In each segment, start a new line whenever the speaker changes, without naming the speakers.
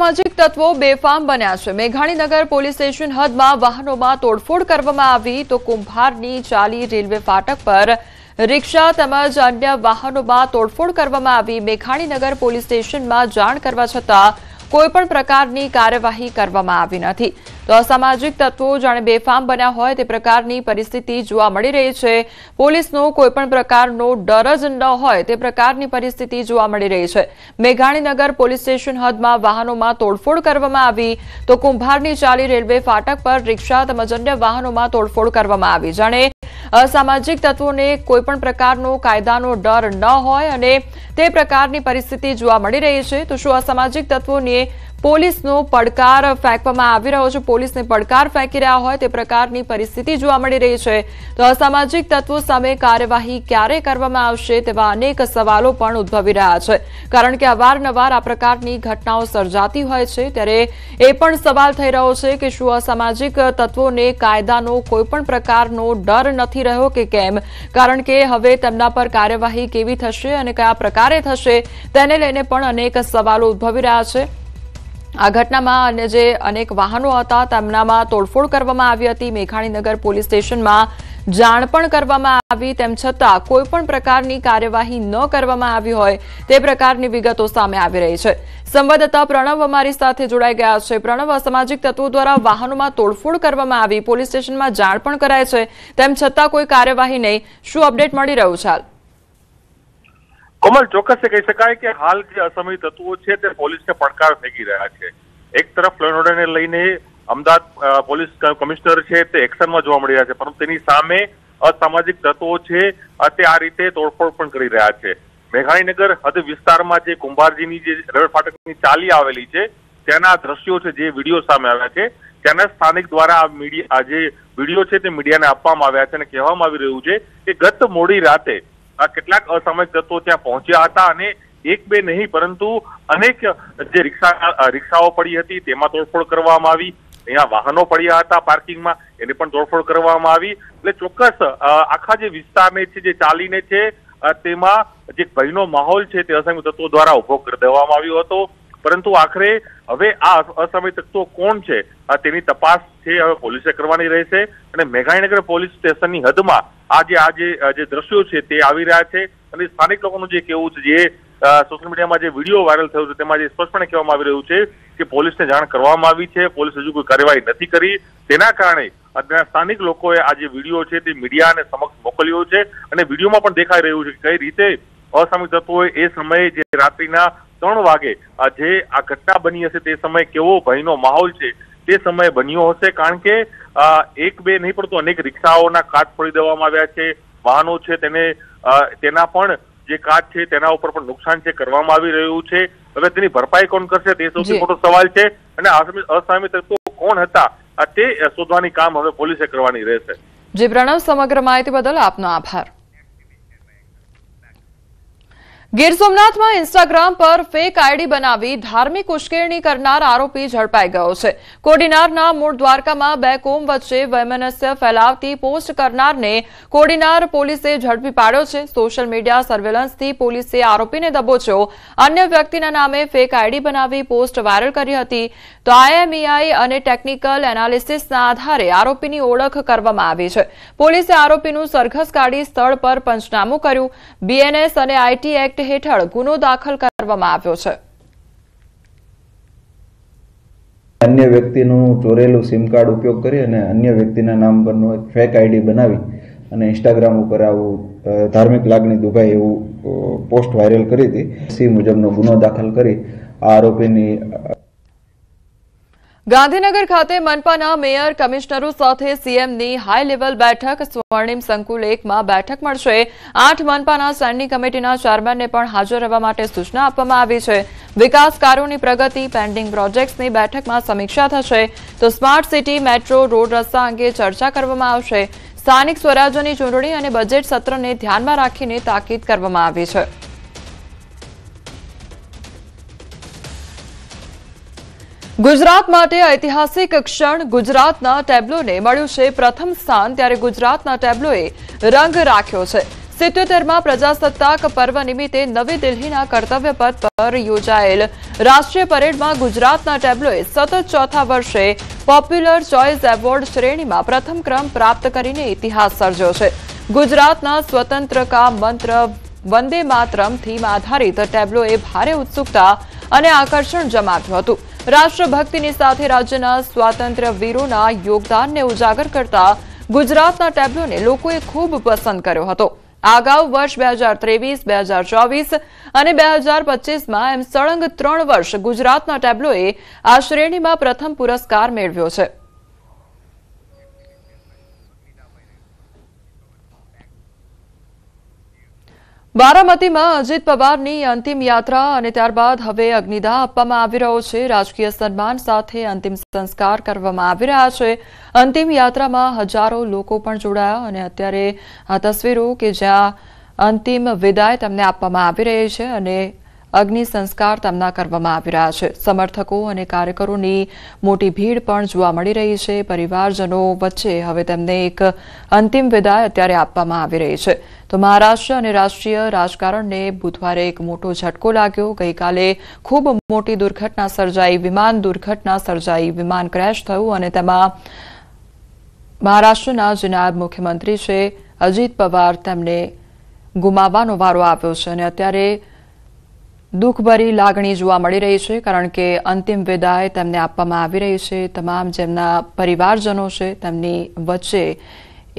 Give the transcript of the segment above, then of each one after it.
અસામાજિક તત્વો બેફામ બન્યા છે। મેઘાણીનગર પોલીસ સ્ટેશન હદમાં વાહનોમાં તોડફોડ કરવામાં આવી તો કુંભારની ચાલી રેલવે ફાટક પર રિક્ષા તેમજ અન્ય વાહનોમાં તોડફોડ કરવામાં આવી। મેઘાણીનગર પોલીસ સ્ટેશનમાં જાણ કરવા છતાં કોઈપણ પ્રકારની કાર્યવાહી કરવામાં આવી નથી। તો અસામાજિક તત્વો જાણે બેફામ બન્યા હોય તે પ્રકારની પરિસ્થિતિ જોવા મળી રહી છે। પોલીસનો કોઈપણ પ્રકારનો ડર જ ન હોય તે પ્રકારની પરિસ્થિતિ જોવા મળી રહી છે। મેઘાણીનગર પોલીસ સ્ટેશન હદમાં વાહનોમાં તોડફોડ કરવામાં આવી તો કુંભારની ચાલી રેલવે ફાટક પર રિક્ષા તેમજ અન્ય વાહનોમાં તોડફોડ કરવામાં આવી। જાણે અસામાજિક તત્વોને કોઈપણ પ્રકારનો કાયદાનો ડર ન હોય અને તે પ્રકારની પરિસ્થિતિ જોવા મળી રહી છે। તો શું અસામાજિક તત્વોને પોલીસનો પડકાર ફેંકવામાં આવી રહ્યો છે, પોલીસને પડકાર ફેંકી રહ્યા હોય તે પ્રકારની પરિસ્થિતિ જોવા મળી રહી છે। તો અસામાજિક તત્વો સામે કાર્યવાહી ક્યારે કરવામાં આવશે તેવા અનેક સવાલો પણ ઉદ્ભવી રહ્યા છે, કારણ કે અવારનવાર આ પ્રકારની ઘટનાઓ સર્જાતી હોય છે। ત્યારે એ પણ સવાલ થઈ રહ્યો છે કે શું અસામાજિક તત્વોને કાયદાનો કોઈપણ પ્રકારનો ડર નથી રહ્યો કે કેમ, કારણ કે હવે તેમના પર કાર્યવાહી કેવી થશે અને કયા પ્રકારે થશે તેને લઈને પણ અનેક સવાલો ઉદ્ભવી રહ્યા છે। આ ઘટનામાં અન્ય જે અનેક વાહનો હતા તેમનામાં તોડફોડ કરવામાં આવી હતી। મેઘાણીનગર પોલીસ સ્ટેશનમાં જાણ પણ કરવામાં આવી, તેમ છતાં કોઈપણ પ્રકારની કાર્યવાહી ન કરવામાં આવી હોય તે પ્રકારની વિગતો સામે આવી રહી છે। સંવાદદાતા પ્રણવ અમારી સાથે જોડાઈ ગયા છે। પ્રણવ, અસામાજિક તત્વો દ્વારા વાહનોમાં તોડફોડ કરવામાં આવી, પોલીસ સ્ટેશનમાં જાણ પણ કરાય છે, તેમ છતાં કોઈ કાર્યવાહી નહીં, શું અપડેટ મળી રહ્યું છે હાલ?
કોમલ, ચોક્કસ કહી શકાય કે હાલ જે અસામાજિક તત્વો છે તે પોલીસને પડકાર ફેંકી રહ્યા છે। એક તરફ લો એન્ડ ઓર્ડરને લઈને અમદાવાદ પોલીસ કમિશનર છે તે એક્શનમાં જોવા મળી રહ્યા છે, પરંતુ તેની સામે અસામાજિક તત્વો છે તે આ રીતે તોડફોડ પણ કરી રહ્યા છે। મેઘાણીનગર હદ વિસ્તારમાં જે કુંભારજીની જે રેલવે ફાટકની ચાલી આવેલી છે ત્યાંના દ્રશ્યો છે, જે વિડીયો સામે આવ્યા છે, ત્યાંના સ્થાનિક દ્વારા આ જે વિડીયો છે તે મીડિયાને આપવામાં આવ્યા છે અને કહેવામાં આવી રહ્યું છે કે ગત મોડી રાતે કેટલાક અસામાજિક તત્વો ત્યાં પહોંચ્યા હતા અને એક બે નહીં પરંતુ અનેક જે રિક્ષાઓ પડી હતી તેમાં તોડફોડ કરવામાં આવી। અહીંયા વાહનો પડ્યા હતા પાર્કિંગમાં, એની પણ તોડફોડ કરવામાં આવી। એટલે ચોક્કસ આખા જે વિસ્તારને છે જે ચાલીને છે તેમાં જે ભયનો માહોલ છે તે અસામાજિક તત્વો દ્વારા ઉભો કરી દેવામાં આવ્યો હતો, પરંતુ આખરે હવે આ અસામાજિક તત્વો કોણ છે તેની તપાસ છે હવે પોલીસે કરવાની રહેશે। અને મેઘાણીનગર પોલીસ સ્ટેશનની હદમાં જે દ્રશ્યો છે તે આવી રહ્યા છે અને સ્થાનિક લોકોનું જે કહેવું છે, જે સોશિયલ મીડિયામાં જે વિડીયો વાયરલ થયો છે તેમાં જે સ્પષ્ટપણે કહેવામાં આવી રહ્યું છે કે પોલીસને જાણ કરવામાં આવી છે, પોલીસ હજુ કોઈ કાર્યવાહી નથી કરી, તેના કારણે સ્થાનિક લોકોએ આ જે વિડીયો છે તે મીડિયાને સમક્ષ મોકલ્યો છે અને વિડીયોમાં પણ દેખાઈ રહ્યું છે કે કઈ રીતે અસામાજિક તત્વોએ એ સમયે જે રાત્રિના 3 વાગે જે આ ઘટના બની હશે તે સમયે કેવો ભયનો માહોલ છે તે સમયે બન્યો હશે, કારણ કે એક બે નહીં પરંતુ અનેક રિક્ષાઓના કાચ ફોડી દેવામાં આવ્યા છે, વાહનો છે તેના પણ જે કાચ છે તેના ઉપર પણ નુકસાન છે કરવામાં આવી રહ્યું છે। હવે તેની ભરપાઈ કોણ કરશે તે સૌથી મોટો સવાલ છે અને અસામાજિક તત્વો કોણ હતા તે શોધવાની કામ હવે પોલીસે કરવાની રહેશે।
જી પ્રણવ, સમગ્ર માહિતી બદલ આપનો આભાર। ગીર સોમનાથમાં ઇન્સ્ટાગ્રામ પર ફેક આઈડી બનાવી ધાર્મિક ઉશ્કેરણી કરનાર આરોપી ઝડપાઈ ગયો છે। કોડીનારના મૂળ દ્વારકામાં બે કોમ વચ્ચે વૈમનસ્ય ફેલાવતી પોસ્ટ કરનારને કોડીનાર પોલીસે ઝડપી પાડ્યો છે। સોશિયલ મીડિયા સર્વેલન્સથી પોલીસે આરોપીને દબોચ્યો। અન્ય વ્યક્તિના નામે ફેક આઈડી બનાવી પોસ્ટ વાયરલ કરી હતી। તો IMEI અને ટેકનિકલ એનાલિસિસના આધારે આરોપીની ઓળખ કરવામાં આવી છે। પોલીસે આરોપીનું સરઘસ કાઢી સ્થળ પર પંચનામું કર્યું। BNS અને IT એક્ટ હેઠળ ગુનો દાખલ કરવામાં આવ્યો છે।
અન્ય વ્યક્તિનું ચોરેલું સિમ કાર્ડ ઉપયોગ કરી અને અન્ય વ્યક્તિના નામ પરનું એક ફેક આઈડી બનાવી અને ઇન્સ્ટાગ્રામ ઉપર આવું ધાર્મિક લાગણી દુભાય એવું પોસ્ટ વાયરલ કરી હતી। સી મુજબનો ગુનો દાખલ કરી આ આરોપીની
ગાંધીનગર ખાતે મનપાના મેયર કમિશનરો સાથે સીએમની હાઈ લેવલ બેઠક। સ્વર્ણિમ સંકુલ 1માં બેઠક મળશે। 8 મનપાના સ્ટેન્ડિંગ કમિટીના ચેરમેનને પણ હાજર રહેવા માટે સૂચના આપવામાં આવી છે। વિકાસ કાર્યોની પ્રગતિ, પેન્ડિંગ પ્રોજેક્ટ્સની બેઠકમાં સમીક્ષા થશે। તો સ્માર્ટ સિટી, મેટ્રો, રોડ રસ્તા અંગે ચર્ચા કરવામાં આવશે। સ્થાનિક સ્વરાજ્યની ચૂંટણી અને બજેટ સત્રને ધ્યાનમાં રાખીને તાકીદ કરવામાં આવી છે। ગુજરાત માટે ઐતિહાસિક ક્ષણ। ગુજરાતના ટેબ્લોને મળ્યું છે પ્રથમ સ્થાન, ત્યારે ગુજરાતના ટેબ્લોએ રંગ રાખ્યો છે। 77માં પ્રજાસત્તાક પર્વ નિમિત્તે નવી દિલ્હીના કર્તવ્ય પથ પર યોજાયેલ રાષ્ટ્રીય પરેડમાં ગુજરાતના ટેબ્લોએ સતત ચોથા વર્ષે પોપ્યુલર ચોઇસ એવોર્ડ શ્રેણીમાં પ્રથમ ક્રમ પ્રાપ્ત કરીને ઇતિહાસ સર્જ્યો છે. ગુજરાતના સ્વતંત્ર કા મંત્ર વંદે માતરમ થીમ આધારિત ટેબ્લોએ ભારે ઉત્સુકતા અને આકર્ષણ જમાવ્યું હતું. રાષ્ટ્રભક્તિની સાથે રાજ્યના સ્વાતંત્ર્ય વીરોના યોગદાનને ઉજાગર કરતા ગુજરાતના ટેબ્લોને લોકોએ ખૂબ પસંદ કર્યો હતો. અગાઉ વર્ષ 2023, 2024 અને 2025માં એમ સળંગ 3 વર્ષ ગુજરાતના ટેબ્લોએ આ શ્રેણીમાં પ્રથમ પુરસ્કાર મેળવ્યો છે. બારામતીમાં અજીત પવારની અંતિમ યાત્રા અને ત્યારબાદ હવે અગ્નિદાહ આપવામાં આવી રહ્યો છે. રાજકીય સન્માન સાથે અંતિમ સંસ્કાર કરવામાં આવી રહ્યા છે. અંતિમ યાત્રામાં હજારો લોકો પણ જોડાયા અને અત્યારે આ તસવીરો કે જ્યાં અંતિમ વિદાય તેમને આપવામાં આવી રહી છે અને અગ્નિ સંસ્કાર તેમના કરવામાં આવી રહ્યા છે. સમર્થકો અને કાર્યકરોની મોટી ભીડ પણ જોવા મળી રહી છે. પરિવારજનો વચ્ચે હવે તેમને એક અંતિમ વિદાય અત્યારે આપવામાં આવી રહી છે. તો મહારાષ્ટ્ર અને રાષ્ટ્રીય રાજકારણને બુધવારે એક મોટો ઝટકો લાગ્યો. ગઈકાલે ખૂબ મોટી દુર્ઘટના સર્જાઈ, વિમાન દુર્ઘટના સર્જાઈ, વિમાન ક્રેશ થયું અને તેમાં મહારાષ્ટ્રના જે નાયબ મુખ્યમંત્રી છે અજીત પવાર તેમને ગુમાવવાનો વારો આવ્યો છે અને અત્યારે દુઃખભરી લાગણી જોવા મળી રહી છે કારણ કે અંતિમ વિદાય તેમને આપવામાં આવી રહી છે. તમામ જેમના પરિવારજનો છે તેમની વચ્ચે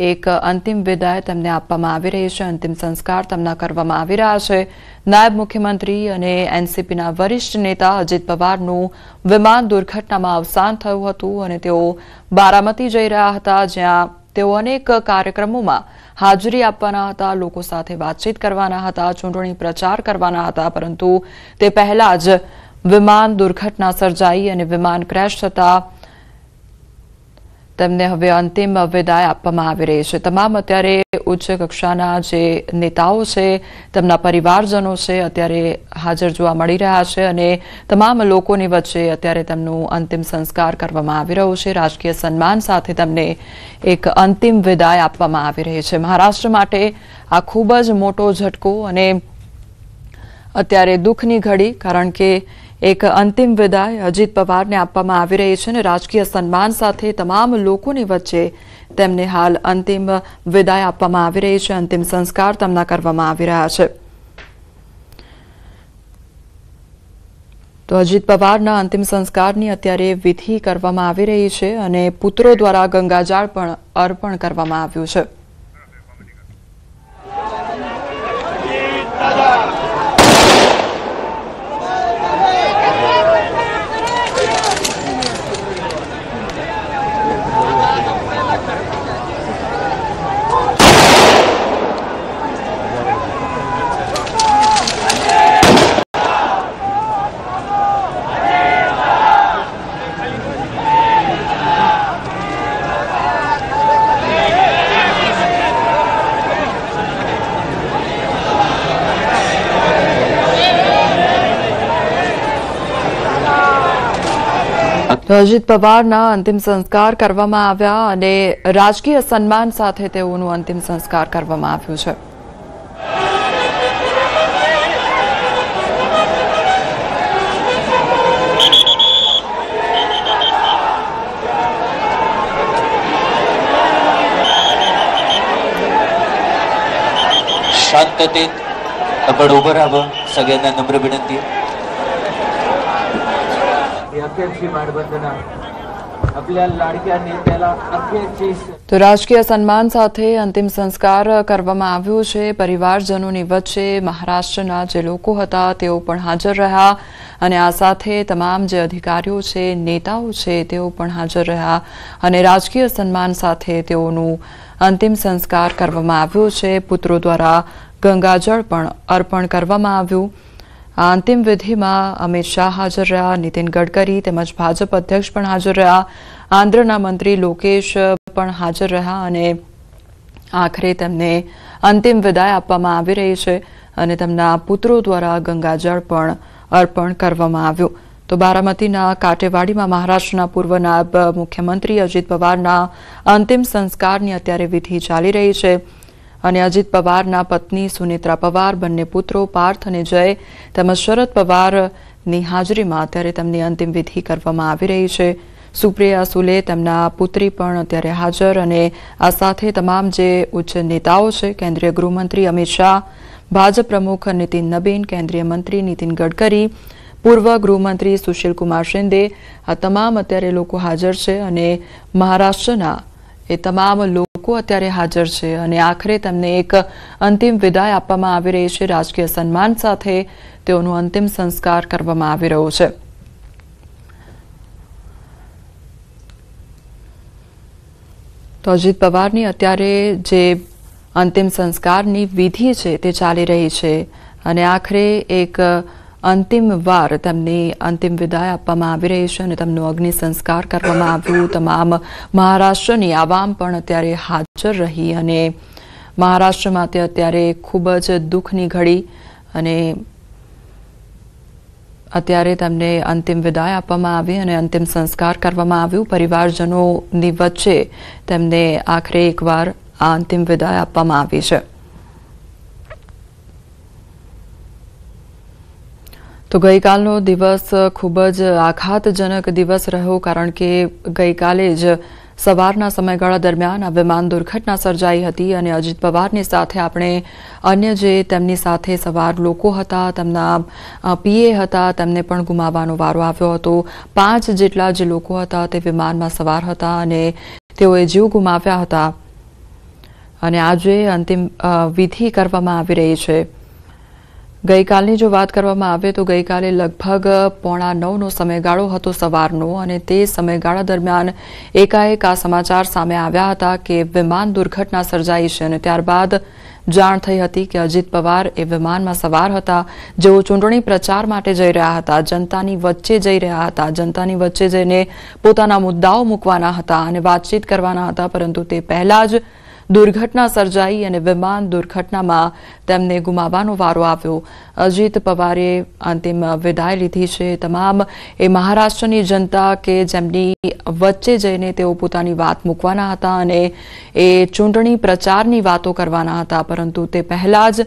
એક અંતિમ વિદાય તેમને આપવામાં આવી રહી છે. અંતિમ સંસ્કાર તેમના કરવામાં આવી રહ્યા છે. નાયબ મુખ્યમંત્રી અને એનસીપીના વરિષ્ઠ નેતા અજીત પવારનું વિમાન દુર્ઘટનામાં અવસાન થયું હતું અને તેઓ બારામતી જઈ રહ્યા હતા જ્યાં તેઓ અનેક કાર્યક્રમોમાં હાજરી આપવાના હતા, લોકો સાથે વાતચીત કરવાના હતા, ચૂંટણી પ્રચાર કરવાના હતા, પરંતુ તે પહેલા જ વિમાન દુર્ઘટના સર્જાઈ અને વિમાન ક્રેશ થતા તેમને હવે અંતિમ વિદાય આપવામાં આવી રહી છે. તમામ અત્યારે ઉચ્ચ કક્ષાના જે નેતાઓ છે તેમના પરિવારજનો છે અત્યારે હાજર જોવા મળી રહ્યા છે અને તમામ લોકોની વચ્ચે અત્યારે તેમનું અંતિમ સંસ્કાર કરવામાં આવી રહ્યું છે. રાજકીય સન્માન સાથે તેમને એક અંતિમ વિદાય આપવામાં આવી રહી છે. મહારાષ્ટ્ર માટે આ ખૂબ જ મોટો ઝટકો અને અત્યારે દુઃખની ઘડી કારણ કે એક અંતિમ વિદાય અજીત પવારને આપવામાં આવી રહી છે અને રાજકીય સન્માન સાથે તમામ લોકોની વચ્ચે તેમને હાલ અંતિમ વિદાય આપવામાં આવી રહી છે. અંતિમ સંસ્કાર તેમના કરવામાં આવી રહ્યા છે. તો અજીત પવારના અંતિમ સંસ્કારની અત્યારે વિધિ કરવામાં આવી રહી છે અને પુત્રો દ્વારા ગંગાજળ પણ અર્પણ કરવામાં આવ્યું છે. અજીત પવારના અંતિમ સંસ્કાર કરવામાં આવ્યા અને રાજકીય સન્માન સાથે તેઓનું અંતિમ સંસ્કાર કરવામાં આવ્યું છે.
शांततेत आपण उभं राहावं, सगळ्यांना नम्र विनंती.
તો રાજકીય સન્માન સાથે અંતિમ સંસ્કાર કરવામાં આવ્યું છે. પરિવારજનોની વચ્ચે મહારાષ્ટ્રના જે લોકો હતા તેઓ પણ હાજર રહ્યા અને આ સાથે તમામ જે અધિકારીઓ છે, નેતાઓ છે તેઓ પણ હાજર રહ્યા અને રાજકીય સન્માન સાથે તેઓનું અંતિમ સંસ્કાર કરવામાં આવ્યું છે. પુત્રો દ્વારા ગંગાજળ પણ અર્પણ કરવામાં આવ્યું. આ અંતિમ વિધિમાં અમિત શાહ હાજર રહ્યા, નીતિન ગડકરી તેમજ ભાજપ અધ્યક્ષ પણ હાજર રહ્યા, આંધ્રના મંત્રી લોકેશ પણ હાજર રહ્યા અને આખરે તેમને અંતિમ વિદાય આપવામાં આવી રહી છે અને તેમના પુત્રો દ્વારા ગંગાજળ પણ અર્પણ કરવામાં આવ્યું. તો બારામતીના કાટેવાડીમાં મહારાષ્ટ્રના પૂર્વ નાયબ મુખ્યમંત્રી અજીત પવારના અંતિમ સંસ્કારની અત્યારે વિધિ ચાલી રહી છે. અને અજીત પવારના પત્ની સુનેત્રા પવાર, બંને પુત્રો પાર્થ અને જય તેમજ શરદ પવારની હાજરીમાં અત્યારે તેમની અંતિમ વિધિ કરવામાં આવી રહી છે. સુપ્રિયા સુલે તેમના પુત્રી પણ અત્યારે હાજર અને આ સાથે તમામ જે ઉચ્ચ નેતાઓ છે, કેન્દ્રીય ગૃહમંત્રી અમિત શાહ, ભાજપ પ્રમુખ નીતિન નબીન, કેન્દ્રીય મંત્રી નીતિન ગડકરી, પૂર્વ ગૃહમંત્રી સુશીલ કુમાર શિંદે, આ તમામ અત્યારે લોકો હાજર છે અને મહારાષ્ટ્રના એ તમામ લોકો અત્યારે હાજર છે અને આખરે તેમને એક અંતિમ વિદાય આપવામાં આવી રહી છે. રાજકીય સન્માન સાથે તેઓનું અંતિમ સંસ્કાર કરવામાં આવી રહ્યો છે. તો અજીત પવારની અત્યારે જે અંતિમ સંસ્કારની વિધિ છે તે ચાલી રહી છે અને આખરે એક અંતિમ વાર તેમની અંતિમ વિદાય આપવામાં આવી રહી છે અને તેમનો અગ્નિ સંસ્કાર કરવામાં આવ્યું. તમામ મહારાષ્ટ્રની આવામ પણ અત્યારે હાજર રહી અને મહારાષ્ટ્રમાં અત્યારે ખૂબ જ દુઃખની ઘડી અને અત્યારે તેમને અંતિમ વિદાય આપવામાં આવી અને અંતિમ સંસ્કાર કરવામાં આવ્યું. પરિવારજનોની વચ્ચે તેમને આખરે એકવાર આ અંતિમ વિદાય આપવામાં આવી છે. તો ગઈકાલનો દિવસ ખૂબ જ આઘાતજનક દિવસ રહ્યો, કારણ કે ગઈકાલે જ સવારના સમયગાળા દરમિયાન આ વિમાન દુર્ઘટના સર્જાઈ હતી અને અજીત પવારની સાથે આપણે અન્ય જે તેમની સાથે સવાર લોકો હતા, તેમના પીએ હતા, તેમને પણ ગુમાવવાનો વારો આવ્યો હતો. 5 જેટલા જે લોકો હતા તે વિમાનમાં સવાર હતા અને તેઓએ જીવ ગુમાવ્યા હતા અને આજે અંતિમ વિધિ કરવામાં આવી રહી છે. ગઈકાલની જો વાત કરવામાં આવે તો ગઈકાલે લગભગ 8:45નો સમયગાળો હતો સવારનો અને તે સમયગાળા દરમિયાન એકાએક આ સમાચાર સામે આવ્યા હતા કે વિમાન દુર્ઘટના સર્જાઈ છે અને ત્યારબાદ જાણ થઈ હતી કે અજીત પવાર એ વિમાનમાં સવાર હતા, જેઓ ચૂંટણી પ્રચાર માટે જઈ રહ્યા હતા, જનતાની વચ્ચે જઈ રહ્યા હતા, જનતાની વચ્ચે જઈને પોતાના મુદ્દાઓ મૂકવાના હતા અને વાતચીત કરવાના હતા, પરંતુ તે પહેલા જ દુર્ઘટના સર્જાઈ અને વિમાન દુર્ઘટનામાં તેમને ગુમાવવાનો વારો આવ્યો. અજીત પવારે અંતિમ વિદાય લીધી છે. તમામ એ મહારાષ્ટ્રની જનતા કે જેમની વચ્ચે જઈને તેઓ પોતાની વાત મૂકવાના હતા અને એ ચૂંટણી પ્રચારની વાતો કરવાના હતા, પરંતુ તે પહેલા જ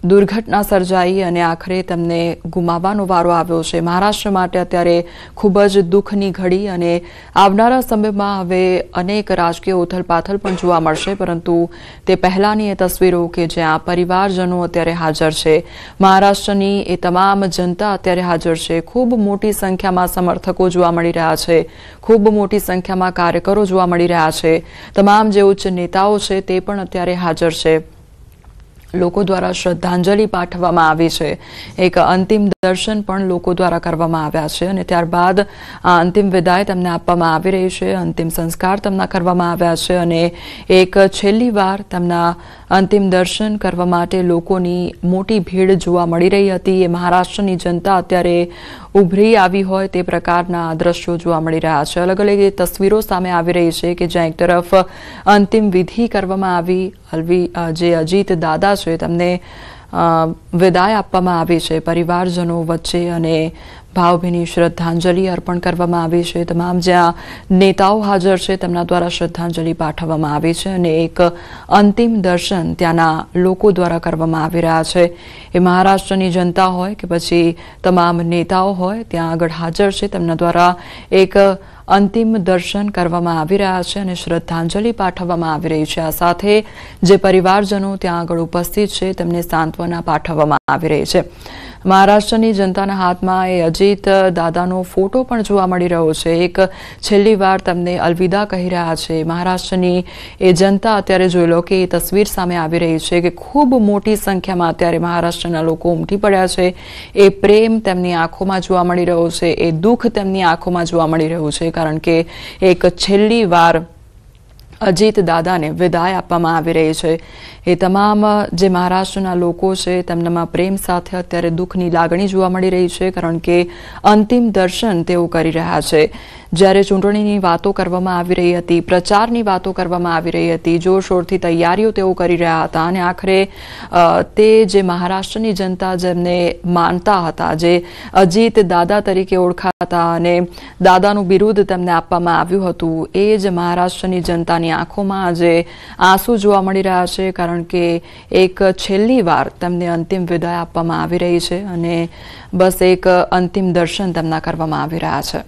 દુર્ઘટના સર્જાઈ અને આખરે તેમને ગુમાવવાનો વારો આવ્યો છે. મહારાષ્ટ્ર માટે અત્યારે ખૂબ જ દુઃખની ઘડી અને આવનારા સમયમાં હવે અનેક રાજકીય ઉથલપાથલ પણ જોવા મળશે, પરંતુ તે પહેલાની એ તસવીરો કે જ્યાં પરિવારજનો અત્યારે હાજર છે, મહારાષ્ટ્રની એ તમામ જનતા અત્યારે હાજર છે, ખૂબ મોટી સંખ્યામાં સમર્થકો જોવા મળી રહ્યા છે, ખૂબ મોટી સંખ્યામાં કાર્યકરો જોવા મળી રહ્યા છે, તમામ જે ઉચ્ચ નેતાઓ છે તે પણ અત્યારે હાજર છે. લોકો દ્વારા શ્રદ્ધાંજલિ પાઠવવામાં આવી છે. એક અંતિમ દર્શન પણ લોકો દ્વારા કરવામાં આવ્યા છે અને ત્યારબાદ આ અંતિમ વિદાય તેમને આપવામાં આવી રહી છે. અંતિમ સંસ્કાર તેમના કરવામાં આવ્યા છે અને એક છેલ્લી વાર તેમના અંતિમ દર્શન કરવા માટે લોકોની મોટી ભીડ જોવા મળી રહી હતી. એ મહારાષ્ટ્રની જનતા અત્યારે ઉભરી આવી હોય તે પ્રકારના દ્રશ્યો જોવા મળી રહ્યા છે. અલગ અલગ એ તસવીરો સામે આવી રહી છે કે જ્યાં એક તરફ અંતિમ વિધિ કરવામાં આવી, જે અજીત દાદા છે તેમને વિદાય આપવામાં આવી છે પરિવારજનો વચ્ચે અને ભાવભીની શ્રદ્ધાંજલિ અર્પણ કરવામાં આવી છે. તમામ જ્યાં નેતાઓ હાજર છે તેમના દ્વારા શ્રદ્ધાંજલિ પાઠવવામાં આવી છે અને એક અંતિમ દર્શન ત્યાંના લોકો દ્વારા કરવામાં આવી રહ્યા છે. એ મહારાષ્ટ્રની જનતા હોય કે પછી તમામ નેતાઓ હોય ત્યાં આગળ હાજર છે, તેમના દ્વારા એક અંતિમ દર્શન કરવામાં આવી રહ્યા છે અને શ્રદ્ધાંજલિ પાઠવવામાં આવી રહી છે. આ સાથે જે પરિવારજનો ત્યાં આગળ ઉપસ્થિત છે તેમને સાંત્વના પાઠવવામાં આવી રહી છે. મહારાષ્ટ્રની જનતાના હાથમાં એ અજીત દાદાનો ફોટો પણ જોવા મળી રહ્યો છે. એક છેલ્લી વાર તેમને અલવિદા કહી રહ્યા છે. મહારાષ્ટ્રની એ જનતા અત્યારે જોઈ લો કે એ તસવીર સામે આવી રહી છે કે ખૂબ મોટી સંખ્યામાં અત્યારે મહારાષ્ટ્રના લોકો ઉમટી પડ્યા છે. એ પ્રેમ તેમની આંખોમાં જોવા મળી રહ્યો છે, એ દુઃખ તેમની આંખોમાં જોવા મળી રહ્યું છે, કારણ કે એક છેલ્લી વાર અજીત દાદાને વિદાય આપવામાં આવી રહી છે. એ તમામ જે મહારાષ્ટ્રના લોકો છે તેમનામાં પ્રેમ સાથે અત્યારે દુઃખની લાગણી જોવા મળી રહી છે, કારણ કે અંતિમ દર્શન તેઓ કરી રહ્યા છે. જ્યારે ચૂંટણીની વાતો કરવામાં આવી રહી હતી, પ્રચારની વાતો કરવામાં આવી રહી હતી, જોરશોરથી તૈયારીઓ તેઓ કરી રહ્યા હતા અને આખરે તે જે મહારાષ્ટ્રની જનતા જેમને માનતા હતા, જે અજીત દાદા તરીકે ઓળખાતા અને દાદાનું બિરુદ તેમને આપવામાં આવ્યું હતું, એ જ મહારાષ્ટ્રની જનતાની તેમની આંખોમાં આજે આંસુ જોવા મળી રહ્યા છે, કારણ કે એક છેલ્લી વાર તેમને અંતિમ વિદાય આપવામાં આવી રહી છે અને બસ એક અંતિમ દર્શન તેમના કરવામાં આવી રહ્યા છે.